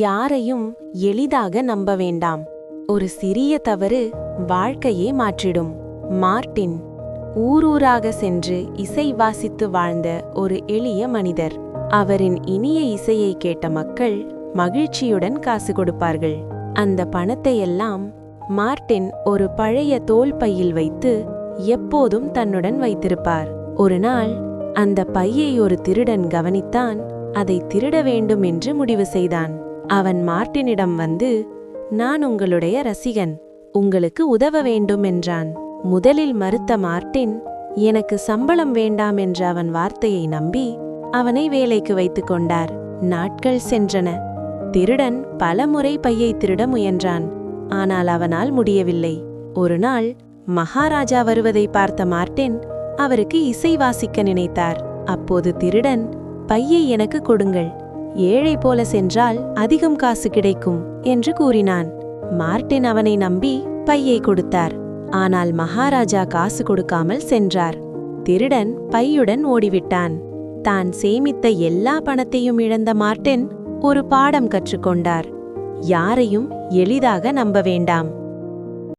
யாரையும் எளிதாக நம்ப வேண்டாம். ஒரு சிறிய தவறு வாழ்க்கையே மாற்றிடும். மார்ட்டின் ஊரூராக சென்று இசை வாசித்து வாழ்ந்த ஒரு எளிய மனிதர். அவரின் இனிய இசையை கேட்ட மக்கள் மகிழ்ச்சியுடன் காசு கொடுப்பார்கள். அந்த பணத்தையெல்லாம் மார்ட்டின் ஒரு பழைய தோல் பையில் வைத்து எப்போதும் தன்னுடன் வைத்திருப்பார். ஒரு நாள் அந்த பையை ஒரு திருடன் கவனித்தான். அதை திருட வேண்டும் என்று முடிவு செய்தான். அவன் மார்ட்டினிடம் வந்து, நான் உங்களுடைய ரசிகன், உங்களுக்கு உதவ வேண்டும் என்றான். முதலில் மறுத்த மார்ட்டின், எனக்கு சம்பளம் வேண்டாம் என்ற அவன் வார்த்தையை நம்பி அவனை வேலைக்கு வைத்துக் கொண்டார். நாட்கள் சென்றன. திருடன் பலமுறை பையை திருட முயன்றான். ஆனால் அவனால் முடியவில்லை. ஒரு நாள் மகாராஜா வருவதை பார்த்த மார்ட்டின் அவருக்கு இசை வாசிக்க நினைத்தார். அப்போது திருடன், பையை எனக்கு கொடுங்கள், ஏழை போல சென்றால் அதிகம் காசு கிடைக்கும் என்று கூறினான். மார்ட்டின் அவனை நம்பி பையை கொடுத்தார். ஆனால் மகாராஜா காசு கொடுக்காமல் சென்றார். திருடன் பையுடன் ஓடிவிட்டான். தான் சேமித்த எல்லா பணத்தையும் இழந்த மார்ட்டின் ஒரு பாடம் கற்றுக்கொண்டார். யாரையும் எளிதாக நம்ப வேண்டாம்.